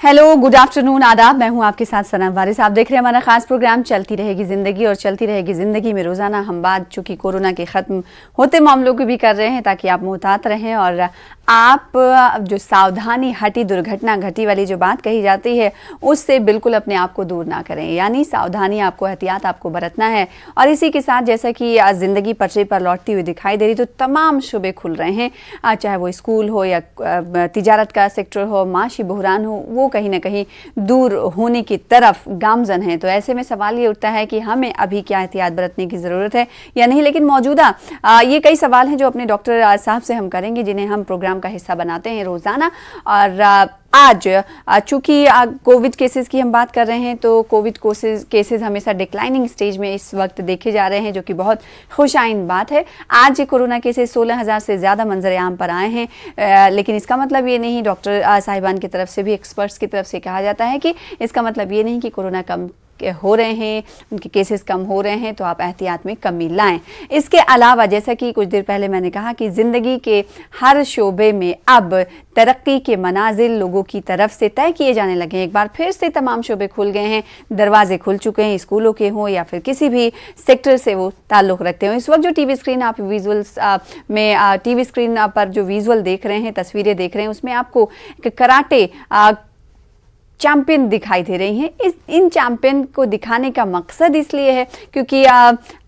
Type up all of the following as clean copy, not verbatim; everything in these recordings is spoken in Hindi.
हेलो, गुड आफ्टरनून, आदाब। मैं हूं आपके साथ सना वारिस। आप देख रहे हैं हमारा खास प्रोग्राम चलती रहेगी जिंदगी। और चलती रहेगी जिंदगी में रोजाना हम बात चूंकि कोरोना के खत्म होते मामलों की भी कर रहे हैं ताकि आप मुहतात रहें और आप जो सावधानी हटी दुर्घटना घटी वाली जो बात कही जाती है उससे बिल्कुल अपने आप को दूर ना करें। यानी सावधानी आपको, एहतियात आपको बरतना है। और इसी के साथ जैसा कि जिंदगी पटरी पर लौटती हुई दिखाई दे रही तो तमाम शुबे खुल रहे हैं, चाहे वो स्कूल हो या तिजारत का सेक्टर हो, माशी बहरान हो, वो कहीं ना कहीं दूर होने की तरफ गामजन है। तो ऐसे में सवाल ये उठता है कि हमें अभी क्या एहतियात बरतने की ज़रूरत है या नहीं। लेकिन मौजूदा ये कई सवाल हैं जो अपने डॉक्टर साहब से हम करेंगे, जिन्हें हम प्रोग्राम का हिस्सा बनाते हैं रोज़ाना। और आज चूंकि कोविड केसेस की हम बात कर रहे हैं तो कोविड केसेस हमेशा डिक्लाइनिंग स्टेज में इस वक्त देखे जा रहे हैं, जो कि बहुत खुशाइन बात है। आज कोरोना केसेस 16,000 से ज़्यादा मंजर आम पर आए हैं, लेकिन इसका मतलब ये नहीं, डॉक्टर साहिबान की तरफ से भी, एक्सपर्ट्स की तरफ से कहा जाता है कि इसका मतलब ये नहीं कि कोरोना कम हो रहे हैं, उनके केसेस कम हो रहे हैं तो आप एहतियात में कमी लाएं। इसके अलावा जैसा कि कुछ देर पहले मैंने कहा कि ज़िंदगी के हर शोबे में अब तरक्की के मनाजिल लोगों की तरफ से तय किए जाने लगे हैं। एक बार फिर से तमाम शोबे खुल गए हैं, दरवाजे खुल चुके हैं, स्कूलों के हों या फिर किसी भी सेक्टर से वो ताल्लुक़ रखते हो। इस वक्त जो टीवी स्क्रीन आप विजुअल्स में टीवी स्क्रीन पर जो विजुअल देख रहे हैं, तस्वीरें देख रहे हैं, उसमें आपको कराटे चैंपियन दिखाई दे रही हैं। इन चैंपियन को दिखाने का मकसद इसलिए है क्योंकि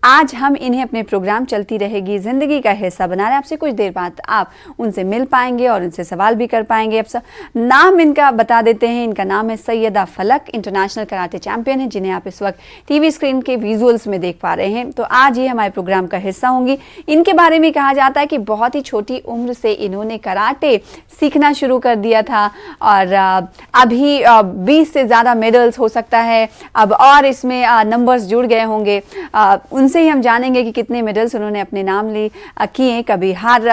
आज हम इन्हें अपने प्रोग्राम चलती रहेगी ज़िंदगी का हिस्सा बना रहे हैं। आपसे कुछ देर बाद आप उनसे मिल पाएंगे और उनसे सवाल भी कर पाएंगे। अब नाम इनका बता देते हैं। इनका नाम है सैयदा फलक, इंटरनेशनल कराटे चैंपियन है, जिन्हें आप इस वक्त टीवी स्क्रीन के विजुअल्स में देख पा रहे हैं। तो आज ये हमारे प्रोग्राम का हिस्सा होंगी। इनके बारे में कहा जाता है कि बहुत ही छोटी उम्र से इन्होंने कराटे सीखना शुरू कर दिया था और अभी 20 से ज़्यादा मेडल्स हो सकता है अब, और इसमें नंबर्स जुड़ गए होंगे। उनसे ही हम जानेंगे कि कितने मेडल्स उन्होंने अपने नाम किए। कभी हार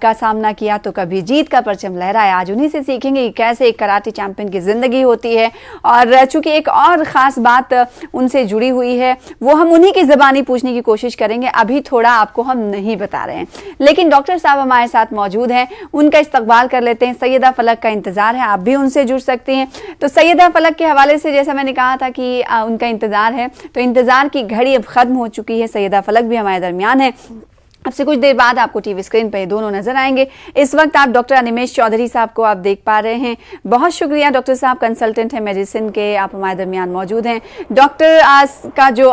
का सामना किया तो कभी जीत का परचम लहराया। आज उन्हीं से सीखेंगे कि कैसे एक कराटे चैंपियन की ज़िंदगी होती है। और चूंकि एक और ख़ास बात उनसे जुड़ी हुई है वो हम उन्हीं की ज़बानी पूछने की कोशिश करेंगे। अभी थोड़ा आपको हम नहीं बता रहे हैं, लेकिन डॉक्टर साहब हमारे साथ मौजूद हैं, उनका इस्तकबाल कर लेते हैं। सैयदा फलक का इंतज़ार है, आप भी उनसे जुड़ सकती हैं। तो सैयदा फलक के हवाले से जैसा मैंने कहा था कि उनका इंतज़ार है, तो इंतज़ार की घड़ी अब ख़त्म हो चुकी है। सैयदा फलक भी हमारे दरमियान है। आपसे कुछ देर बाद आपको टीवी स्क्रीन पर दोनों नजर आएंगे। इस वक्त आप डॉक्टर अनिमेश चौधरी साहब को आप देख पा रहे हैं। बहुत शुक्रिया डॉक्टर साहब, कंसल्टेंट हैं मेडिसिन के, आप हमारे दरमियान मौजूद हैं। डॉक्टर का जो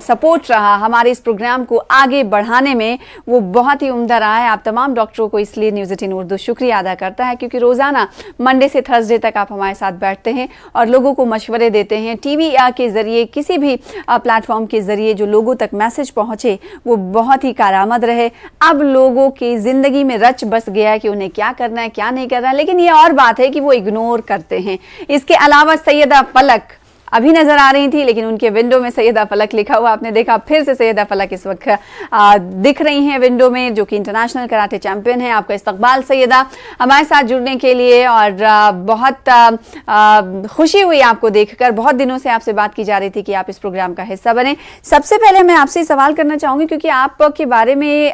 सपोर्ट रहा हमारे इस प्रोग्राम को आगे बढ़ाने में वो बहुत ही उम्दा रहा है। आप तमाम डॉक्टरों को इसलिए न्यूज़ 18 उर्दू शुक्रिया अदा करता है क्योंकि रोज़ाना मंडे से थर्सडे तक आप हमारे साथ बैठते हैं और लोगों को मशवरे देते हैं। टीवी के ज़रिए, किसी भी प्लेटफॉर्म के ज़रिए जो लोगों तक मैसेज पहुँचे वो बहुत ही कारआमद रहे। अब लोगों की जिंदगी में रच बस गया है कि उन्हें क्या करना है, क्या नहीं करना है, लेकिन ये और बात है कि वो इग्नोर करते हैं। इसके अलावा सैयदा फलक अभी नजर आ रही थी, लेकिन उनके विंडो में सैयदा फलक लिखा हुआ आपने देखा। फिर से सैयदा फलक इस वक्त दिख रही हैं विंडो में, जो कि इंटरनेशनल कराटे चैंपियन है। आपका इस्तकबाल सैयदा हमारे साथ जुड़ने के लिए, और बहुत खुशी हुई आपको देखकर। बहुत दिनों से आपसे बात की जा रही थी कि आप इस प्रोग्राम का हिस्सा बने। सबसे पहले मैं आपसे सवाल करना चाहूँगी क्योंकि आपके बारे में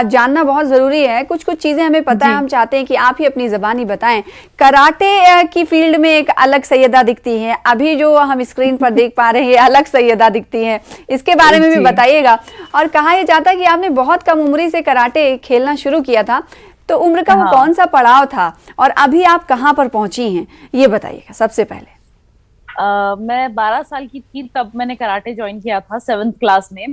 जानना बहुत ज़रूरी है। कुछ कुछ चीज़ें हमें पता है, हम चाहते हैं कि आप ही अपनी ज़बानी बताएं। कराटे की फील्ड में एक अलग सैयदा दिखती है, अभी जो हम स्क्रीन पर देख पा रहे हैं अलग सैयदा दिखती हैं, इसके बारे में भी बताइएगा। और कहा यह जाता है कि आपने बहुत कम उम्र से कराटे खेलना शुरू किया था, तो उम्र का वो कौन सा पड़ाव था और अभी आप कहां पर पहुंची हैं, ये बताइएगा सबसे पहले। मैं 12 साल की थी तब मैंने कराटे ज्वाइन किया था 7th क्लास में।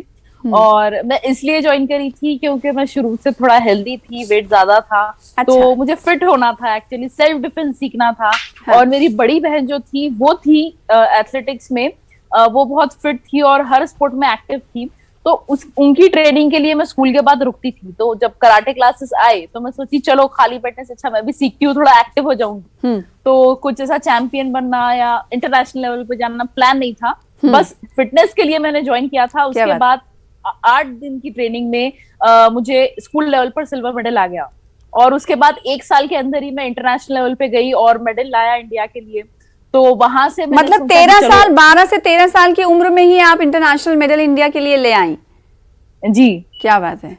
और मैं इसलिए ज्वाइन करी थी क्योंकि मैं शुरू से थोड़ा हेल्दी थी, वेट ज्यादा था। अच्छा। तो मुझे फिट होना था, एक्चुअली सेल्फ डिफेंस सीखना था। हाँ। और मेरी बड़ी बहन जो थी वो थी एथलेटिक्स में, वो बहुत फिट थी और हर स्पोर्ट में एक्टिव थी। तो उनकी ट्रेनिंग के लिए मैं स्कूल के बाद रुकती थी। तो जब कराटे क्लासेस आए तो मैं सोची चलो खाली बैठने से अच्छा मैं भी सीखती हूँ, थोड़ा एक्टिव हो जाऊंगी। तो कुछ ऐसा चैंपियन बनना या इंटरनेशनल लेवल पे जाना प्लान नहीं था, बस फिटनेस के लिए मैंने ज्वाइन किया था। उसके बाद 8 दिन की ट्रेनिंग में मुझे स्कूल लेवल पर सिल्वर मेडल आ गया और उसके बाद 1 साल के अंदर ही मैं इंटरनेशनल लेवल पे गई और मेडल लाया इंडिया के लिए। तो वहां से मतलब 13 साल, 12 से 13 साल की उम्र में ही आप इंटरनेशनल मेडल इंडिया के लिए ले आई? जी, क्या बात है।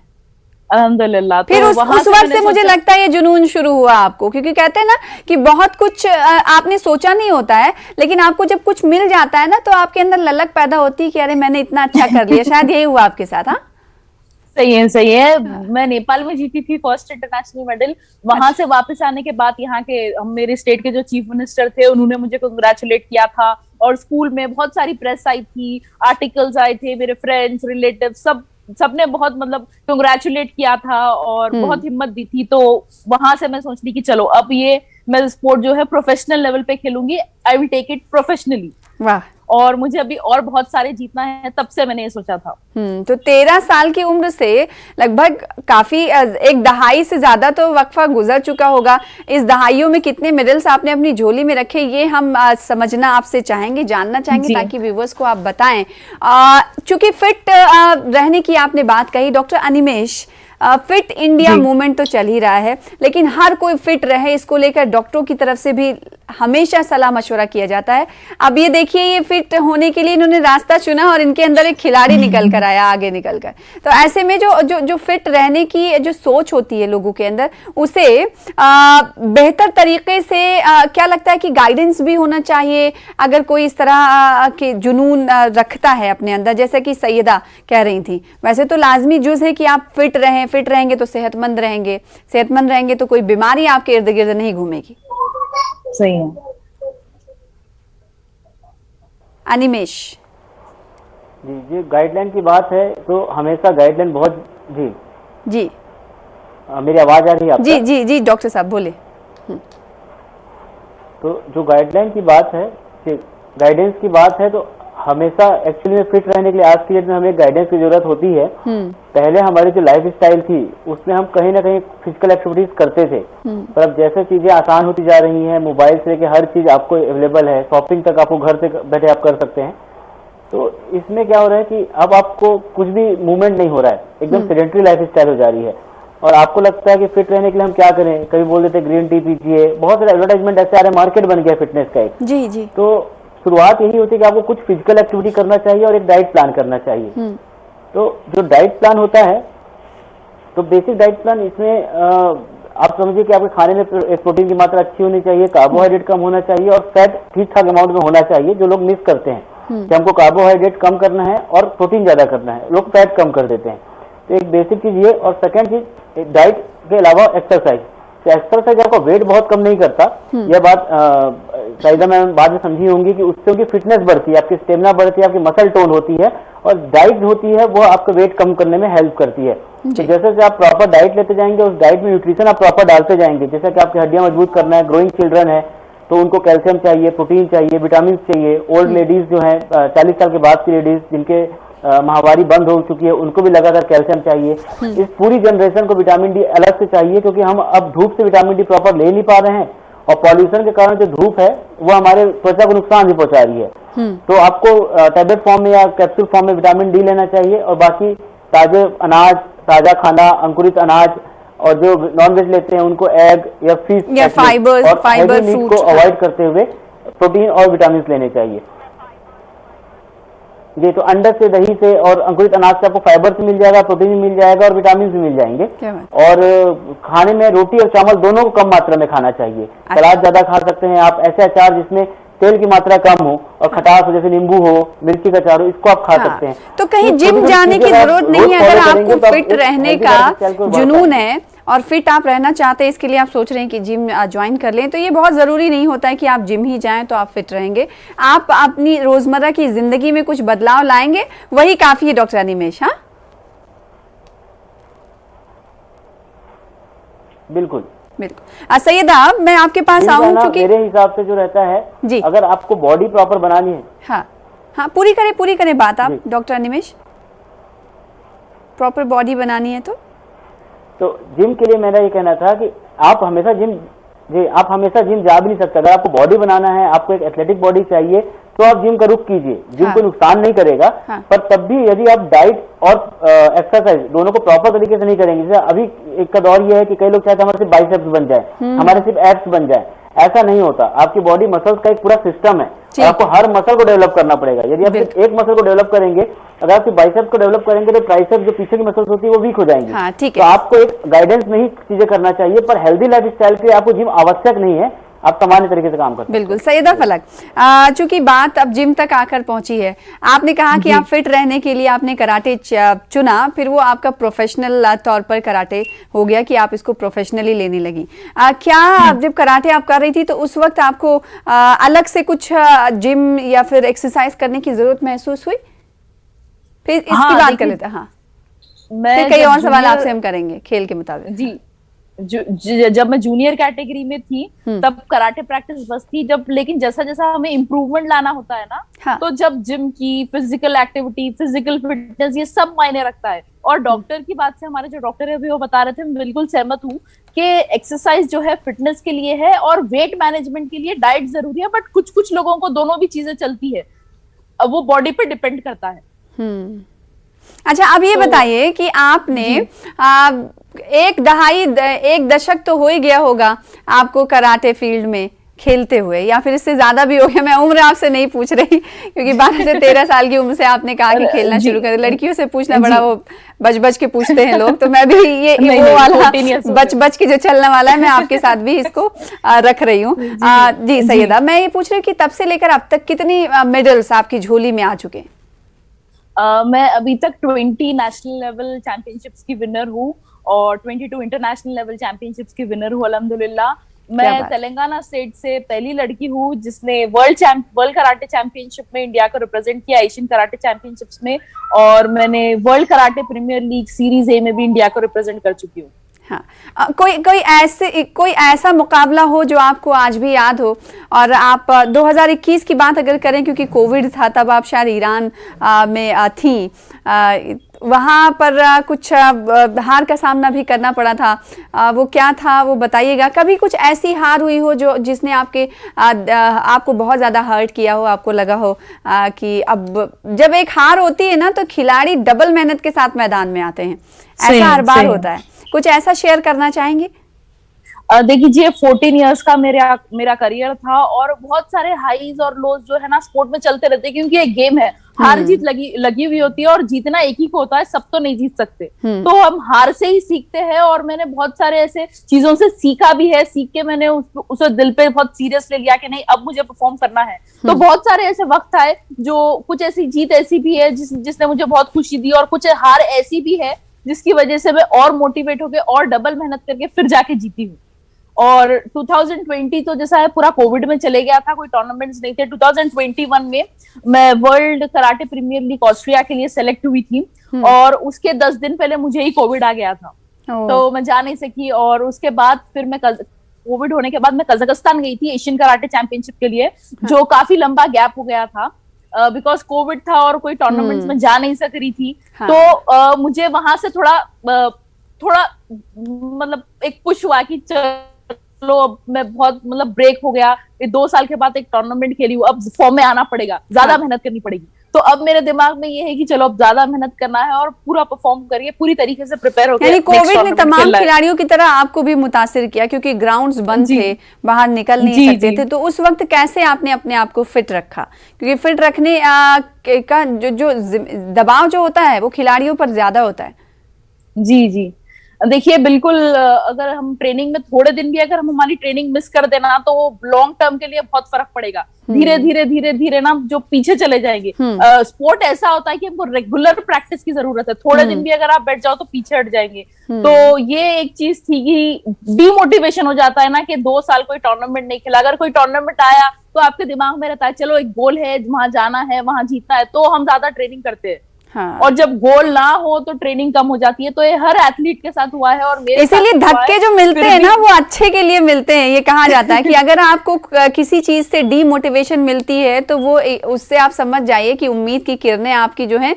अल्हम्दुलिल्लाह। फिर उस वक्त से मुझे लगता है ये जुनून शुरू हुआ आपको, क्योंकि कहते हैं ना कि बहुत कुछ आपने सोचा नहीं होता है, लेकिन आपको जब कुछ मिल जाता है ना तो आपके अंदर ललक पैदा होती है कि अरे मैंने इतना अच्छा कर लिया। शायद यही हुआ आपके साथ। हाँ, सही है, सही है। मैं नेपाल में जीती थी फर्स्ट इंटरनेशनल मेडल। वहां से वापस आने के बाद यहाँ के मेरे स्टेट के जो चीफ मिनिस्टर थे उन्होंने मुझे कांग्रेचुलेट किया था, और स्कूल में बहुत सारी प्रेस आई थी, आर्टिकल्स आए थे, मेरे फ्रेंड्स रिलेटिव सबने बहुत मतलब कांग्रेचुलेट किया था और बहुत हिम्मत दी थी। तो वहां से मैं सोच ली कि चलो अब ये मैं स्पोर्ट जो है प्रोफेशनल लेवल पे खेलूंगी, I will take it professionally. वाह। और मुझे अभी और बहुत सारे जीतना है, तब से मैंने ये सोचा था। तो 13 साल की उम्र से लगभग काफी एक दहाई से ज्यादा तो वक्फा गुजर चुका होगा। इस दहाइयों में कितने मेडल्स आपने अपनी झोली में रखे, ये हम समझना आपसे चाहेंगे, जानना चाहेंगे, ताकि व्यूवर्स को आप बताएं। चूंकि फिट रहने की आपने बात कही doctor Animesh, fit India movement तो चल ही रहा है, लेकिन हर कोई फिट रहे इसको लेकर डॉक्टरों की तरफ से भी हमेशा सलाह मशवरा किया जाता है। अब ये देखिए, ये फिट होने के लिए इन्होंने रास्ता चुना और इनके अंदर एक खिलाड़ी निकल कर आया, आगे निकल कर। तो ऐसे में जो फिट रहने की जो सोच होती है लोगों के अंदर, उसे बेहतर तरीके से क्या लगता है कि गाइडेंस भी होना चाहिए। अगर कोई इस तरह के जुनून रखता है अपने अंदर, जैसे कि सैयदा कह रही थी, वैसे तो लाजमी जुज है कि आप फिट रहें, फिट रहेंगे तो सेहतमंद रहेंगे, सेहतमंद रहेंगे तो कोई बीमारी आपके इर्द गिर्द नहीं घूमेगी। सही है। अनिमेष जी जी, गाइडलाइन की बात है तो हमेशा गाइडलाइन बहुत जी जी मेरी आवाज आ रही है आपको? जी जी जी डॉक्टर साहब बोले। तो जो गाइडलाइन की बात है, गाइडेंस की बात है, तो हमेशा एक्चुअली में फिट रहने के लिए आज की डेट में हमें गाइडेंस की जरूरत होती है। पहले हमारी जो लाइफ स्टाइल थी उसमें हम कहीं ना कहीं फिजिकल एक्टिविटीज करते थे, पर अब जैसे चीजें आसान होती जा रही हैं, मोबाइल से लेकर हर चीज आपको अवेलेबल है, शॉपिंग तक आपको घर से बैठे आप कर सकते हैं। तो इसमें क्या हो रहा है कि अब आपको कुछ भी मूवमेंट नहीं हो रहा है, एकदम सेडेंटरी लाइफ स्टाइल हो जा रही है, और आपको लगता है कि फिट रहने के लिए हम क्या करें। कभी बोल देते ग्रीन टी पीजिए, बहुत सारे एडवर्टाइजमेंट ऐसे आ रहे, मार्केट बन गया फिटनेस का एक। जी जी। तो शुरुआत यही होती है कि आपको कुछ फिजिकल एक्टिविटी करना चाहिए और एक डाइट प्लान करना चाहिए। तो जो डाइट प्लान होता है, तो बेसिक डाइट प्लान इसमें आप समझिए कि आपके खाने में प्रोटीन की मात्रा अच्छी होनी चाहिए, कार्बोहाइड्रेट कम होना चाहिए और फैट ठीक ठाक अमाउंट में होना चाहिए, जो लोग मिस करते हैं कि हमको कार्बोहाइड्रेट कम करना है और प्रोटीन ज्यादा करना है, लोग फैट कम कर देते हैं। तो एक बेसिक चीज ये, और सेकंड चीज डाइट के अलावा एक्सरसाइज। तो एक्सरसाइज आपका वेट बहुत कम नहीं करता, यह बात शायद मैं बाद में समझी होंगी कि उससे उनकी फिटनेस बढ़ती है, आपकी स्टेमिना बढ़ती है, आपकी मसल टोन होती है, और डाइट होती है वो आपका वेट कम करने में हेल्प करती है। तो जैसे जैसे आप प्रॉपर डाइट लेते जाएंगे, उस डाइट में न्यूट्रिशन आप प्रॉपर डालते जाएंगे, जैसे कि आपकी हड्डियां मजबूत करना है, ग्रोइंग चिल्ड्रन है तो उनको कैल्शियम चाहिए, प्रोटीन चाहिए, विटामिन चाहिए। ओल्ड लेडीज जो है 40 साल के बाद की लेडीज जिनके माहवारी बंद हो चुकी है, उनको भी लगातार कैल्शियम चाहिए। इस पूरी जनरेशन को विटामिन डी अलग से चाहिए, क्योंकि हम अब धूप से विटामिन डी प्रॉपर ले नहीं पा रहे हैं, और पॉल्यूशन के कारण जो धूप है वो हमारे त्वचा को नुकसान भी पहुंचा रही है। तो आपको टैबलेट फॉर्म में या कैप्सूल फॉर्म में विटामिन डी लेना चाहिए, और बाकी ताजे अनाज, ताजा खाना, अंकुरित अनाज, और जो नॉन वेज लेते हैं उनको एग या फिश या फाइबर मीट को अवॉइड करते हुए प्रोटीन और विटामिन लेने चाहिए। जी, तो अंडे से, दही से और अंकुरित अनाज से आपको फाइबर से मिल जाएगा, प्रोटीन भी मिल जाएगा और विटामिन भी मिल जाएंगे। और खाने में रोटी और चावल दोनों को कम मात्रा में खाना चाहिए। सलाद ज्यादा खा सकते हैं आप, ऐसे अचार जिसमें तेल की मात्रा कम हो और खटास हो, जैसे नींबू हो, मिर्ची का अचार हो, इसको आप खा सकते हैं। तो कहीं जिम जाने की जरूरत नहीं है, अगर आपको फिट रहने का जुनून है और फिट आप रहना चाहते हैं, इसके लिए आप सोच रहे हैं कि जिम ज्वाइन कर लें, तो ये बहुत जरूरी नहीं होता है कि आप जिम ही जाएं तो आप फिट रहेंगे। आप अपनी रोजमर्रा की जिंदगी में कुछ बदलाव लाएंगे, वही काफी है डॉक्टर अनिमेष। हाँ, बिल्कुल बिल्कुल। सैयदा, मैं आपके पास आऊं, क्योंकि मेरे हिसाब से जो रहता है जी, अगर आपको बॉडी प्रॉपर बनानी है। हाँ हाँ, पूरी करें बात आप डॉक्टर अनिमेष। प्रॉपर बॉडी बनानी है तो जिम के लिए मेरा ये कहना था कि आप हमेशा जिम जा भी नहीं सकते। अगर आपको बॉडी बनाना है, आपको एक एथलेटिक बॉडी चाहिए, तो आप जिम का रुख कीजिए। जिम को नुकसान नहीं करेगा, पर तब भी यदि आप डाइट और एक्सरसाइज दोनों को प्रॉपर तरीके से नहीं करेंगे। जैसे अभी एक का दौर ये है कि कई लोग चाहते हैं हमारे सिर्फ बाइसेप्स बन जाए, हमारे सिर्फ एब्स बन जाए, ऐसा नहीं होता। आपकी बॉडी मसल्स का एक पूरा सिस्टम है और आपको हर मसल को डेवलप करना पड़ेगा। यदि आप सिर्फ एक मसल को डेवलप करेंगे, अगर आप बाइसेप्स को डेवलप करेंगे तो ट्राइसेप्स जो पीछे की मसल्स होती है वो वीक हो जाएंगी। हाँ, ठीक है। तो आपको एक गाइडेंस में ही चीजें करना चाहिए, पर हेल्दी लाइफस्टाइल के लिए आपको जिम आवश्यक नहीं है, आप सामान्य तरीके से काम करते हैं। बिल्कुल सैयदा फलक, चूंकि बात अब जिम तक आकर पहुंची है, आपने कहा कि आप फिट रहने के लिए आपने कराटे चुना, फिर वो आपका प्रोफेशनल तौर पर कराटे हो गया कि आप इसको प्रोफेशनली लेने लगी। क्या जब कराटे आप कर रही थी तो उस वक्त आपको अलग से कुछ जिम या फिर एक्सरसाइज करने की जरूरत महसूस हुई? फिर इसकी बात कर लेते हैं। हाँ, फिर कई और सवाल आपसे हम करेंगे खेल के मुताबिक। जी, जब मैं जूनियर कैटेगरी में थी तब कराटे प्रैक्टिस बस थी, जब लेकिन जैसा जैसा हमें इम्प्रूवमेंट लाना होता है ना, हाँ। तो जब जिम की फिजिकल एक्टिविटी, फिजिकल फिटनेस, ये सब मायने रखता है। और डॉक्टर की बात से, हमारे जो डॉक्टर है अभी वो बता रहे थे, मैं बिल्कुल सहमत हूँ कि एक्सरसाइज जो है फिटनेस के लिए है और वेट मैनेजमेंट के लिए डाइट जरूरी है, बट कुछ कुछ लोगों को दोनों भी चीजें चलती है, अब वो बॉडी पे डिपेंड करता है। अच्छा, अब ये बताइए कि आपने एक दशक तो हो ही गया होगा आपको कराटे फील्ड में खेलते हुए, या फिर इससे ज्यादा भी हो गया। मैं उम्र आपसे नहीं पूछ रही क्योंकि 12 से 13 साल की उम्र से आपने कहा कि खेलना शुरू कर। लड़कियों से पूछना बड़ा वो बच बच के पूछते हैं लोग, तो मैं भी ये वो वाला बच बच के जो चलने वाला है, मैं आपके साथ भी इसको रख रही हूँ। जी सैयदा, मैं ये पूछ रही हूँ कि तब से लेकर अब तक कितनी मेडल्स आपकी झोली में आ चुके हैं? मैं अभी तक 20 नेशनल लेवल चैंपियनशिप्स की विनर हूँ और 22 इंटरनेशनल लेवल चैंपियनशिप्स की विनर हूँ अल्हम्दुलिल्लाह। मैं तेलंगाना स्टेट से पहली लड़की हूँ जिसने वर्ल्ड कराटे चैंपियनशिप में इंडिया को रिप्रेजेंट किया, एशियन कराटे चैंपियनशिप्स में, और मैंने world karate premier league series A में भी इंडिया को रिप्रेजेंट कर चुकी हूँ। हाँ, कोई ऐसा मुकाबला हो जो आपको आज भी याद हो, और आप 2021 की बात अगर करें, क्योंकि कोविड था तब आप शायद ईरान में थी, वहाँ पर कुछ हार का सामना भी करना पड़ा था, वो क्या था वो बताइएगा। कभी कुछ ऐसी हार हुई हो जो जिसने आपको बहुत ज़्यादा हर्ट किया हो, आपको लगा हो कि अब जब एक हार होती है ना तो खिलाड़ी डबल मेहनत के साथ मैदान में आते हैं, ऐसा हर बार होता है, कुछ ऐसा शेयर करना चाहेंगे? देखिए 14 इयर्स का मेरा करियर था और बहुत सारे हाईज और लोज जो है ना स्पोर्ट में चलते रहते हैं, क्योंकि एक गेम है, हार जीत लगी हुई होती है और जीतना एक ही को होता है, सब तो नहीं जीत सकते। तो हम हार से ही सीखते हैं और मैंने बहुत सारे ऐसे चीजों से सीखा भी है। सीख के मैंने उसे दिल पे बहुत सीरियस ले लिया कि नहीं, अब मुझे परफॉर्म करना है। तो बहुत सारे ऐसे वक्त आए जो कुछ ऐसी जीत ऐसी भी है जिसने मुझे बहुत खुशी दी, और कुछ हार ऐसी भी है जिसकी वजह से मैं और मोटिवेट होके और डबल मेहनत करके फिर जाके जीती हूँ। और 2020 तो जैसा है पूरा कोविड में चले गया था, कोई टूर्नामेंट्स नहीं थे। 2021 में मैं world karate premier league Austria के लिए सेलेक्ट हुई थी और उसके 10 दिन पहले मुझे ही कोविड आ गया था, तो मैं जा नहीं सकी। और उसके बाद फिर मैं कोविड होने के बाद मैं कजाकिस्तान गई थी एशियन कराटे चैंपियनशिप के लिए, जो काफी लंबा गैप हो गया था बिकॉज कोविड था और कोई टूर्नामेंट्स में जा नहीं सक रही थी। तो मुझे वहां से थोड़ा मतलब एक पुश हुआ कि चलो अब मैं बहुत मतलब ब्रेक हो गया, 2 साल के बाद एक टूर्नामेंट खेली हूँ, अब फॉर्म में आना पड़ेगा, ज्यादा मेहनत करनी पड़ेगी। तो अब मेरे दिमाग में ये है कि चलो अब ज्यादा मेहनत करना है और पूरा परफॉर्म करिए, पूरी तरीके से प्रिपेयर हो गए। कोविड ने तमाम खिलाड़ियों की तरह आपको भी मुतासिर किया, क्योंकि ग्राउंड्स बंद थे, बाहर निकल नहीं सकते थे। तो उस वक्त कैसे आपने अपने आप को फिट रखा? क्योंकि फिट रखने का जो दबाव जो होता है वो खिलाड़ियों पर ज्यादा होता है। जी देखिए, बिल्कुल अगर हम ट्रेनिंग में थोड़े दिन भी अगर हम हमारी ट्रेनिंग मिस कर देना तो लॉन्ग टर्म के लिए बहुत फर्क पड़ेगा। धीरे ना जो पीछे चले जाएंगे। स्पोर्ट ऐसा होता है कि हमको रेगुलर प्रैक्टिस की जरूरत है, थोड़े दिन भी अगर आप बैठ जाओ तो पीछे हट जाएंगे। तो ये एक चीज थी कि डीमोटिवेशन हो जाता है ना कि 2 साल कोई टूर्नामेंट नहीं खेला। अगर कोई टूर्नामेंट आया तो आपके दिमाग में रहता है चलो एक गोल है, वहां जाना है, वहां जीतना है, तो हम ज्यादा ट्रेनिंग करते हैं। हाँ। और जब गोल ना हो तो ट्रेनिंग कम हो जाती है। तो ये हर एथलीट के साथ हुआ है और मेरे इसीलिए धक्के जो मिलते हैं ना वो अच्छे के लिए मिलते हैं। ये कहा जाता है कि अगर आपको किसी चीज से डीमोटिवेशन मिलती है तो वो उससे आप समझ जाइए कि उम्मीद की किरणें आपकी जो है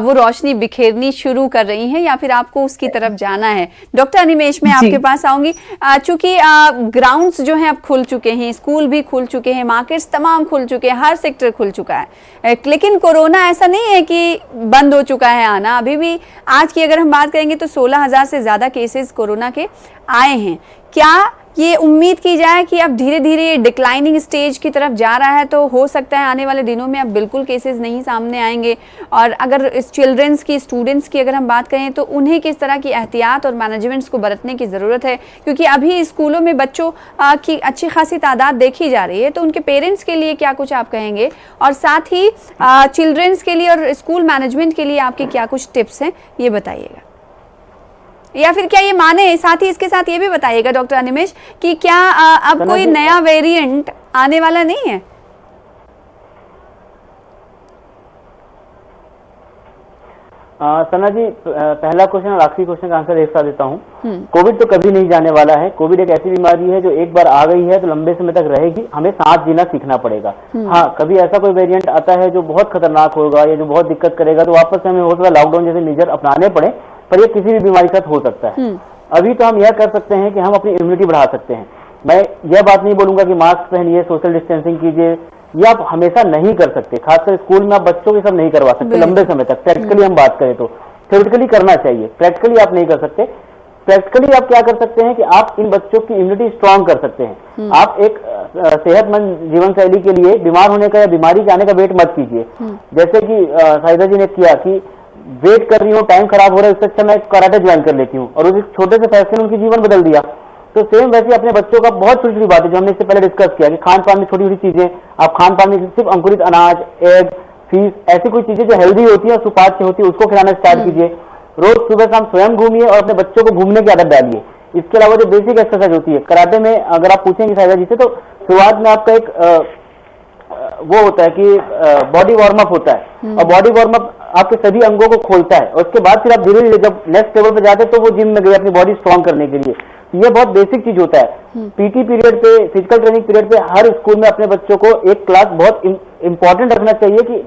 वो रोशनी बिखेरनी शुरू कर रही हैं या फिर आपको उसकी तरफ जाना है। डॉक्टर अनिमेष, मैं आपके पास आऊंगी। चूंकि ग्राउंड्स जो है अब खुल चुके हैं, स्कूल भी खुल चुके हैं, मार्केट्स तमाम खुल चुके हैं, हर सेक्टर खुल चुका है, लेकिन कोरोना ऐसा नहीं है कि बंद हो चुका है आना। अभी भी आज की अगर हम बात करेंगे तो 16,000 से ज्यादा केसेस कोरोना के आए हैं। क्या ये उम्मीद की जाए कि अब धीरे धीरे डिक्लाइनिंग स्टेज की तरफ जा रहा है, तो हो सकता है आने वाले दिनों में अब बिल्कुल केसेस नहीं सामने आएंगे। और अगर इस चिल्ड्रंस की, स्टूडेंट्स की अगर हम बात करें तो उन्हें किस तरह की एहतियात और मैनेजमेंट्स को बरतने की ज़रूरत है, क्योंकि अभी स्कूलों में बच्चों की अच्छी खासी तादाद देखी जा रही है। तो उनके पेरेंट्स के लिए क्या कुछ आप कहेंगे, और साथ ही चिल्ड्रंस के लिए और स्कूल मैनेजमेंट के लिए आपके क्या कुछ टिप्स हैं, ये बताइएगा। या फिर क्या ये माने, साथ ही इसके साथ ये भी बताइएगा डॉक्टर अनिमेष कि क्या अब कोई नया वेरिएंट आने वाला नहीं है? सना जी, पहला क्वेश्चन और आखिरी क्वेश्चन का आंसर एक साथ देता हूँ। कोविड तो कभी नहीं जाने वाला है। कोविड एक ऐसी बीमारी है जो एक बार आ गई है तो लंबे समय तक रहेगी। हमें साथ जीना सीखना पड़ेगा। हाँ, कभी ऐसा कोई वेरिएंट आता है जो बहुत खतरनाक होगा या जो बहुत दिक्कत करेगा, तो वापस से हमें हो सकता है लॉकडाउन जैसे मेजर अपनाने पड़े, पर ये किसी भी बीमारी के साथ हो सकता है। अभी तो हम यह कर सकते हैं कि हम अपनी इम्यूनिटी बढ़ा सकते हैं। मैं यह बात नहीं बोलूंगा कि मास्क पहनिए, सोशल डिस्टेंसिंग कीजिए, ये आप हमेशा नहीं कर सकते। खासकर स्कूल में आप बच्चों के सब नहीं करवा सकते लंबे समय तक। प्रैक्टिकली हम बात करें तो थ्योरेटिकली करना चाहिए, प्रैक्टिकली आप नहीं कर सकते। प्रैक्टिकली आप क्या कर सकते हैं कि आप इन बच्चों की इम्यूनिटी स्ट्रांग कर सकते हैं। आप एक सेहतमंद जीवन शैली के लिए बीमार होने का या बीमारी के आने का वेट मत कीजिए। जैसे कि साहिदा जी ने किया कि वेट कर रही हूँ, टाइम खराब हो रहा है, उससे अच्छा मैं कराटे ज्वाइन कर लेती हूँ, और उस छोटे से फैसले ने उनकी जीवन बदल दिया। तो सेम वैसे अपने बच्चों का बहुत छोटी छोटी बातें जो हमने इससे पहले डिस्कस किया कि खान पान में छोटी छोटी चीजें, आप खान पान में सिर्फ अंकुरित अनाज, एग, फीस, ऐसी कोई चीजें जो हेल्दी होती है, सुपाच्य होती है, उसको खिलाना स्टार्ट कीजिए। रोज सुबह शाम स्वयं घूमिए और अपने बच्चों को घूमने की आदत डालिए। इसके अलावा जो बेसिक एक्सरसाइज होती है कराटे में, अगर आप पूछेंगे साहिदा जी से, तो शुरुआत में आपका एक वो होता है कि बॉडी वार्म अप होता है, और बॉडी वार्म अप आपके सभी अंगों को खोलता है, और उसके बाद फिर आप धीरे धीरे जब नेक्स्ट लेवल पे जाते हैं तो वो जिम में गए अपनी बॉडी स्ट्रांग करने के लिए। ये बहुत बेसिक चीज होता है। पीटी पीरियड पे, फिजिकल ट्रेनिंग पीरियड पे हर स्कूल में अपने बच्चों को एक क्लास बहुत इंपॉर्टेंट रखना चाहिए कि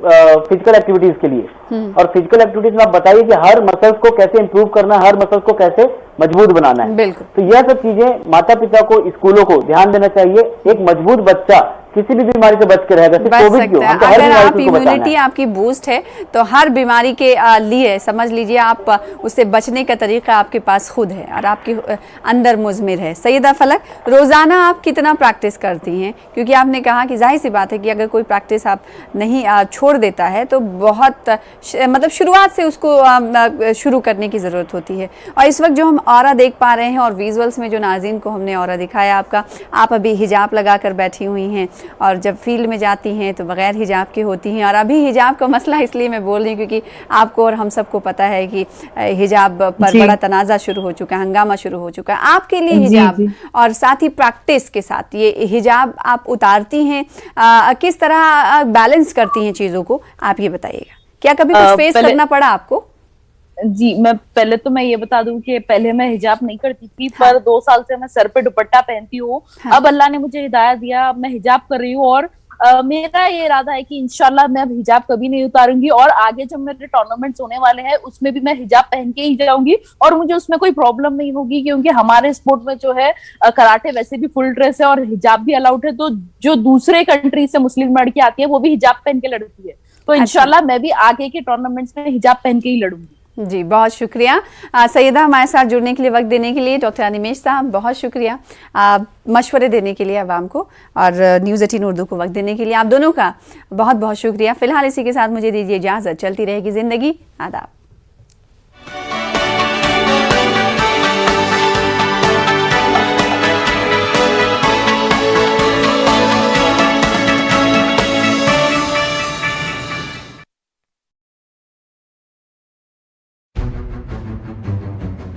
फिजिकल एक्टिविटीज के लिए। और फिजिकल एक्टिविटीज में आप बताइए कि हर मसल्स को कैसे इंप्रूव करना है, हर मसल्स को कैसे मजबूत बनाना है। तो यह सब चीजें माता पिता को, स्कूलों को ध्यान देना चाहिए। एक मजबूत बच्चा किसी भी बीमारी से बच के रहेगा, सिर्फ कोविड क्यों, हमको हर बीमारी से इम्यूनिटी आपकी बूस्ट है तो हर बीमारी के लिए समझ लीजिए आप उससे बचने का तरीका आपके पास खुद है और आपके अंदर मुज़मिर है। सैयदा फलक, रोजाना आप कितना प्रैक्टिस करती हैं? क्योंकि आपने कहा कि जाहिर सी बात है कि अगर कोई प्रैक्टिस आप नहीं छोड़ देता है तो बहुत मतलब शुरुआत से उसको शुरू करने की ज़रूरत होती है। और इस वक्त जो हम ऑरा देख पा रहे हैं और विजुअल्स में जो नाज़रीन को हमने ऑरा दिखाया आपका, आप अभी हिजाब लगा कर बैठी हुई हैं और जब फील्ड में जाती हैं तो बगैर हिजाब के होती हैं। और अभी हिजाब का मसला इसलिए मैं बोल रही हूँ क्योंकि आपको और हम सबको पता है कि हिजाब पर बड़ा तनाज़ा शुरू हो चुका है, हंगामा शुरू हो चुका है। आपके लिए हिजाब और साथ ही प्रैक्टिस के साथ ये हिजाब आप उतारती हैं, किस तरह बैलेंस करती हैं चीज़ों को, आप ये बताइएगा। क्या कभी कुछ फेस करना पड़ा आपको? जी, मैं ये बता दूं कि पहले मैं हिजाब नहीं करती थी, पर 2 साल से मैं सर पे दुपट्टा पहनती हूँ। अब अल्लाह ने मुझे हिदायत दिया, अब मैं हिजाब कर रही हूँ और मेरा ये इरादा है कि इंशाल्लाह मैं अब हिजाब कभी नहीं उतारूंगी और आगे जब मेरे टूर्नामेंट्स होने वाले हैं उसमें भी मैं हिजाब पहन के ही जाऊंगी और मुझे उसमें कोई प्रॉब्लम नहीं होगी, क्योंकि हमारे स्पोर्ट में जो है कराटे वैसे भी फुल ड्रेस है और हिजाब भी अलाउड है। तो जो दूसरे कंट्री से मुस्लिम लड़की आती है वो भी हिजाब पहन के लड़ती है, तो इंशाल्लाह मैं भी आगे के टूर्नामेंट्स में हिजाब पहन के ही लड़ूंगी। जी, बहुत शुक्रिया सैयदा, हमारे साथ जुड़ने के लिए, वक्त देने के लिए। डॉक्टर अनिमेष साहब बहुत शुक्रिया मशवरे देने के लिए आवाम को और न्यूज़ 18 उर्दू को वक्त देने के लिए। आप दोनों का बहुत बहुत शुक्रिया। फिलहाल इसी के साथ मुझे दीजिए इजाज़त। चलती रहेगी ज़िंदगी। आदाब।